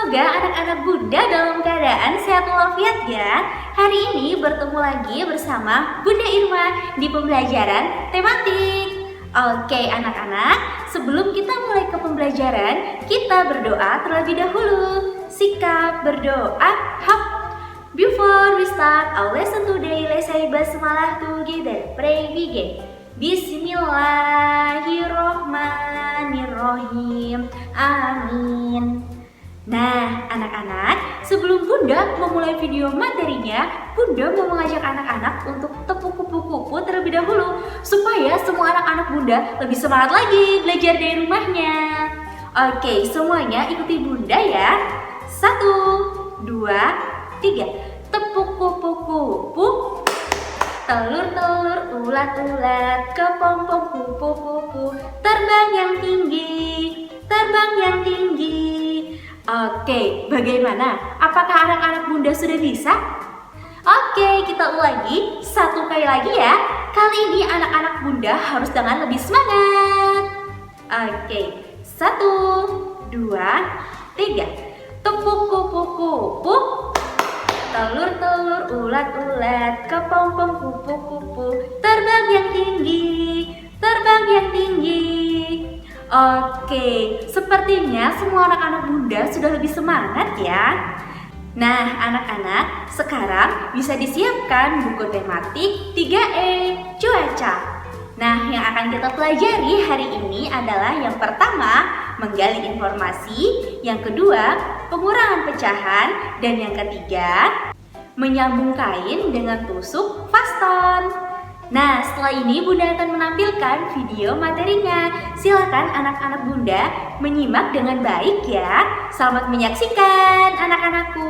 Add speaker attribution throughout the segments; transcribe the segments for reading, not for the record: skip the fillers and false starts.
Speaker 1: Semoga anak-anak Bunda dalam keadaan sehat walafiat ya. Hari ini bertemu lagi bersama Bunda Irma di pembelajaran tematik. Oke anak-anak, sebelum kita mulai ke pembelajaran, kita berdoa terlebih dahulu. Sikap berdoa hap. Before we start our lesson today, let's say basmalah together. Pray begin. Bismillahirrohmanirrohim. Amin. Nah, anak-anak, sebelum Bunda memulai video materinya, Bunda mau mengajak anak-anak untuk tepuk kupu-kupu terlebih dahulu supaya semua anak-anak Bunda lebih semangat lagi belajar dari rumahnya. Oke, semuanya ikuti Bunda ya. 1, 2, 3. Tepuk kupu-kupu. Telur-telur, ulat-ulat, kepompong kupu-kupu, terbang yang tinggi, terbang yang tinggi. Oke, bagaimana? Apakah anak-anak Bunda sudah bisa? Oke, kita ulangi satu kali lagi ya. Kali ini anak-anak Bunda harus dengan lebih semangat. Oke, 1, 2, 3. Tepuk kupu-kupu. Telur-telur, ulat-ulat, kepompong kupu-kupu, terbang yang tinggi, terbang yang tinggi. Oke, sepertinya semua anak-anak Bunda sudah lebih semangat ya. Nah, anak-anak, sekarang bisa disiapkan buku tematik 3E, cuaca. Nah, yang akan kita pelajari hari ini adalah yang pertama, menggali informasi, yang kedua, pengurangan pecahan, dan yang ketiga, menyambung kain dengan tusuk faston. Nah, setelah ini Bunda akan menampilkan video materinya. Silakan anak-anak Bunda menyimak dengan baik ya. Selamat menyaksikan anak-anakku.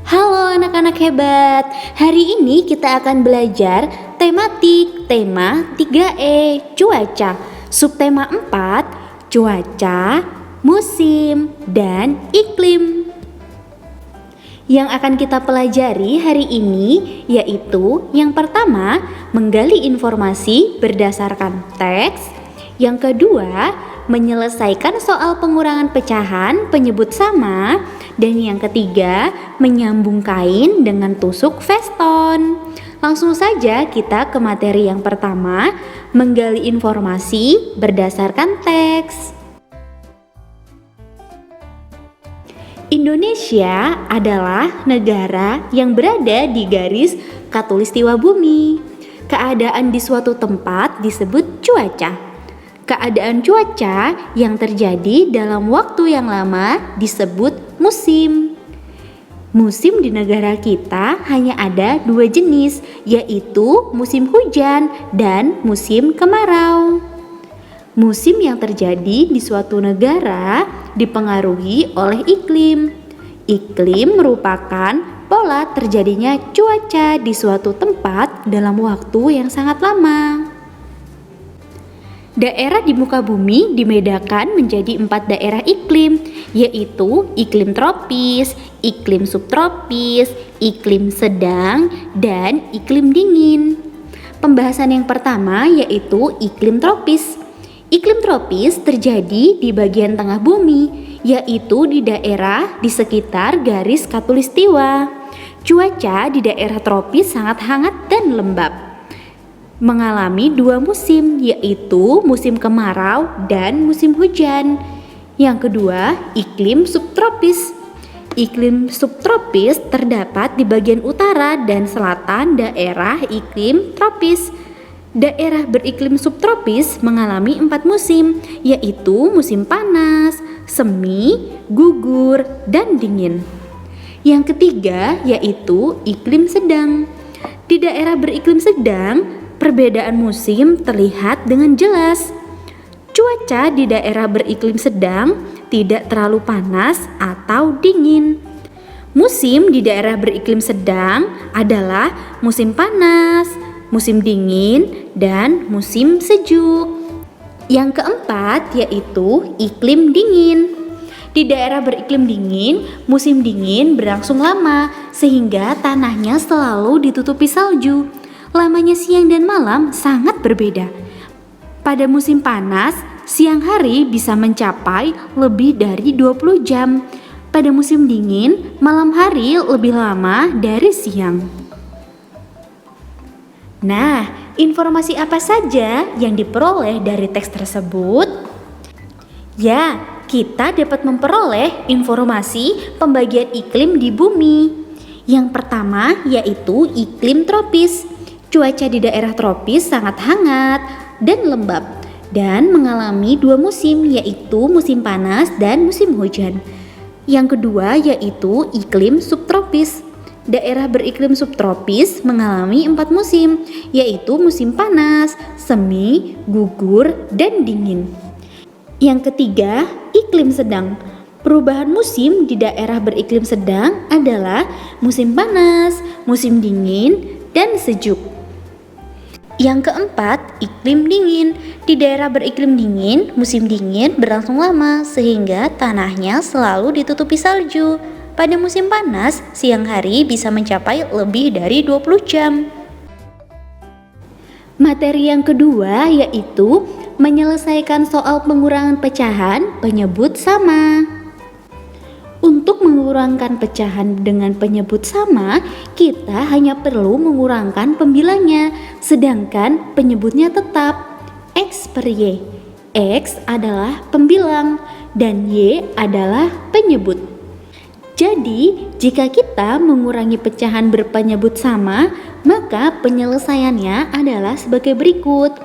Speaker 2: Halo anak-anak hebat. Hari ini kita akan belajar tematik tema 3E, cuaca. Subtema 4, cuaca, musim, dan iklim. Yang akan kita pelajari hari ini yaitu yang pertama, menggali informasi berdasarkan teks. Yang kedua, menyelesaikan soal pengurangan pecahan penyebut sama. Dan yang ketiga, menyambung kain dengan tusuk faston. Langsung saja kita ke materi yang pertama, menggali informasi berdasarkan teks. Indonesia adalah negara yang berada di garis khatulistiwa bumi. Keadaan di suatu tempat disebut cuaca. Keadaan cuaca yang terjadi dalam waktu yang lama disebut musim. Musim di negara kita hanya ada 2 jenis, yaitu musim hujan dan musim kemarau. Musim yang terjadi di suatu negara dipengaruhi oleh iklim. Iklim merupakan pola terjadinya cuaca di suatu tempat dalam waktu yang sangat lama. Daerah di muka bumi dibedakan menjadi 4 daerah iklim, yaitu iklim tropis, iklim subtropis, iklim sedang, dan iklim dingin. Pembahasan yang pertama yaitu iklim tropis. Iklim tropis terjadi di bagian tengah bumi, yaitu di daerah di sekitar garis khatulistiwa. Cuaca di daerah tropis sangat hangat dan lembab. Mengalami 2 musim, yaitu musim kemarau dan musim hujan. Yang kedua, iklim subtropis. Iklim subtropis terdapat di bagian utara dan selatan daerah iklim tropis. Daerah beriklim subtropis mengalami 4 musim, yaitu musim panas, semi, gugur, dan dingin. Yang ketiga yaitu iklim sedang. Di daerah beriklim sedang, perbedaan musim terlihat dengan jelas. Cuaca di daerah beriklim sedang tidak terlalu panas atau dingin. Musim di daerah beriklim sedang adalah musim panas, musim dingin, dan musim sejuk. Yang keempat yaitu iklim dingin. Di daerah beriklim dingin, musim dingin berlangsung lama sehingga tanahnya selalu ditutupi salju. Lamanya siang dan malam sangat berbeda. Pada musim panas, siang hari bisa mencapai lebih dari 20 jam. Pada musim dingin, malam hari lebih lama dari siang. Nah, informasi apa saja yang diperoleh dari teks tersebut? Ya, kita dapat memperoleh informasi pembagian iklim di bumi. Yang pertama yaitu iklim tropis. Cuaca di daerah tropis sangat hangat dan lembab dan mengalami 2 musim, yaitu musim panas dan musim hujan. Yang kedua yaitu iklim subtropis. Daerah beriklim subtropis mengalami 4 musim, yaitu musim panas, semi, gugur, dan dingin. Yang ketiga, iklim sedang. Perubahan musim di daerah beriklim sedang adalah musim panas, musim dingin, dan sejuk. Yang keempat, iklim dingin. Di daerah beriklim dingin, musim dingin berlangsung lama sehingga tanahnya selalu ditutupi salju. Pada musim panas, siang hari bisa mencapai lebih dari 20 jam. Materi yang kedua yaitu menyelesaikan soal pengurangan pecahan penyebut sama. Untuk mengurangkan pecahan dengan penyebut sama, kita hanya perlu mengurangkan pembilangnya, sedangkan penyebutnya tetap. X per Y. X adalah pembilang dan Y adalah penyebut. Jadi, jika kita mengurangi pecahan berpenyebut sama, maka penyelesaiannya adalah sebagai berikut.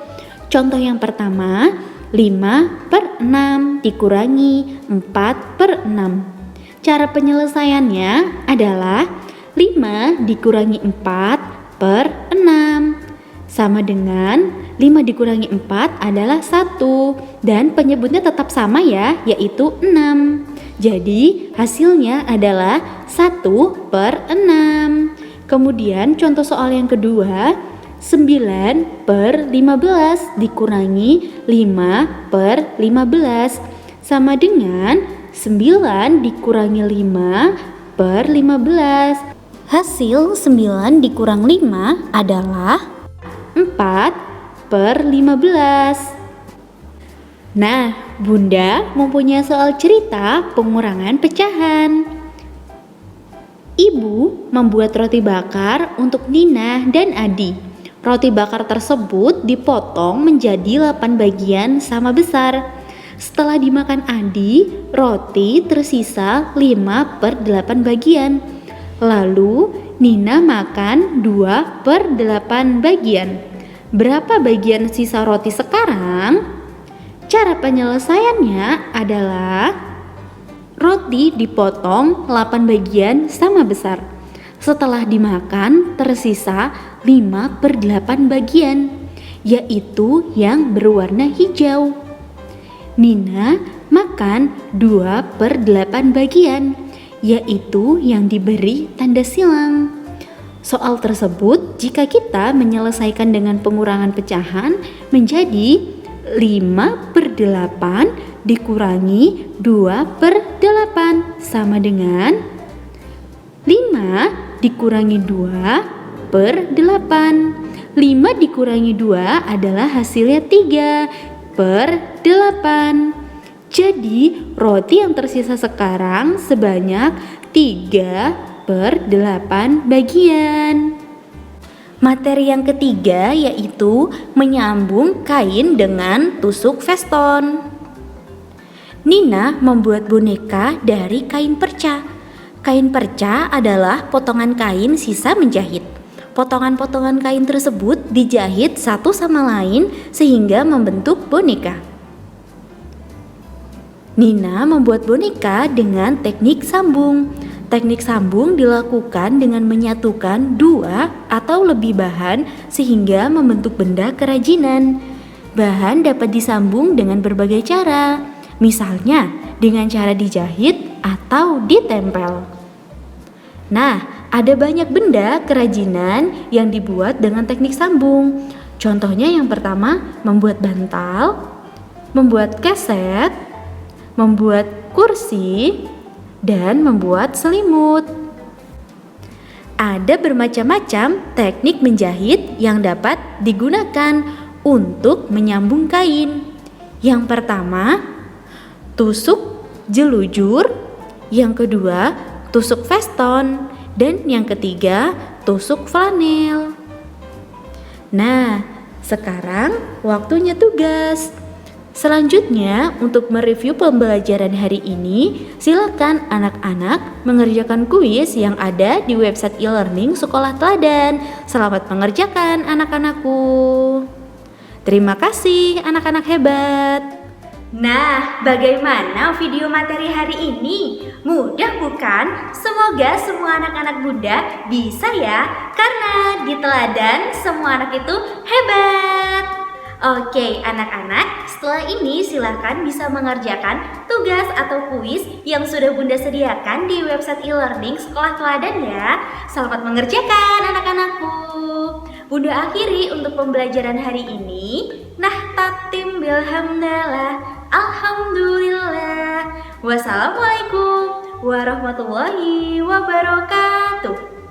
Speaker 2: Contoh yang pertama, 5/6 dikurangi 4/6. Cara penyelesaiannya adalah 5 dikurangi 4/6 sama dengan 5 dikurangi 4 adalah 1 dan penyebutnya tetap sama ya, yaitu 6. Jadi hasilnya adalah 1/6. Kemudian contoh soal yang kedua, 9/15 dikurangi 5/15 sama dengan 9 dikurangi 5/15. Hasil 9 dikurang 5 adalah 4/15. Nah, Bunda mempunyai soal cerita pengurangan pecahan. Ibu membuat roti bakar untuk Nina dan Adi. Roti bakar tersebut dipotong menjadi 8 bagian sama besar. Setelah dimakan Adi, roti tersisa 5/8 bagian. Lalu Nina makan 2/8 bagian. Berapa bagian sisa roti sekarang? Cara penyelesaiannya adalah roti dipotong 8 bagian sama besar. Setelah dimakan tersisa 5/8 bagian, yaitu yang berwarna hijau. Nina makan 2/8 bagian, yaitu yang diberi tanda silang. Soal tersebut jika kita menyelesaikan dengan pengurangan pecahan menjadi 5/8 dikurangi 2/8 sama dengan 5 dikurangi 2/8. 5 dikurangi 2 adalah hasilnya 3/8. Jadi roti yang tersisa sekarang sebanyak 3/8 bagian. Materi yang ketiga yaitu menyambung kain dengan tusuk veston. Nina membuat boneka dari kain perca. Kain perca adalah potongan kain sisa menjahit. Potongan-potongan kain tersebut dijahit satu sama lain sehingga membentuk boneka. Nina membuat boneka dengan teknik sambung. Teknik sambung dilakukan dengan menyatukan 2 atau lebih bahan sehingga membentuk benda kerajinan. Bahan dapat disambung dengan berbagai cara, misalnya dengan cara dijahit atau ditempel. Nah, ada banyak benda kerajinan yang dibuat dengan teknik sambung. Contohnya yang pertama, membuat bantal, membuat keset, membuat kursi, dan membuat selimut. Ada bermacam-macam teknik menjahit yang dapat digunakan untuk menyambung kain. Yang pertama, tusuk jelujur. Yang kedua, tusuk veston. Dan yang ketiga, tusuk flanel. Nah, sekarang waktunya tugas. Selanjutnya, untuk mereview pembelajaran hari ini, silakan anak-anak mengerjakan kuis yang ada di website e-learning Sekolah Teladan. Selamat mengerjakan anak-anakku. Terima kasih anak-anak hebat.
Speaker 1: Nah, bagaimana video materi hari ini? Mudah bukan? Semoga semua anak-anak Bunda bisa ya, karena di teladan semua anak itu hebat. Oke, anak-anak, setelah ini silakan bisa mengerjakan tugas atau kuis yang sudah Bunda sediakan di website e-learning Sekolah Teladan ya. Selamat mengerjakan anak-anakku. Bunda akhiri untuk pembelajaran hari ini. Nahtatim bilhamdalah. Alhamdulillah. Wassalamualaikum warahmatullahi wabarakatuh.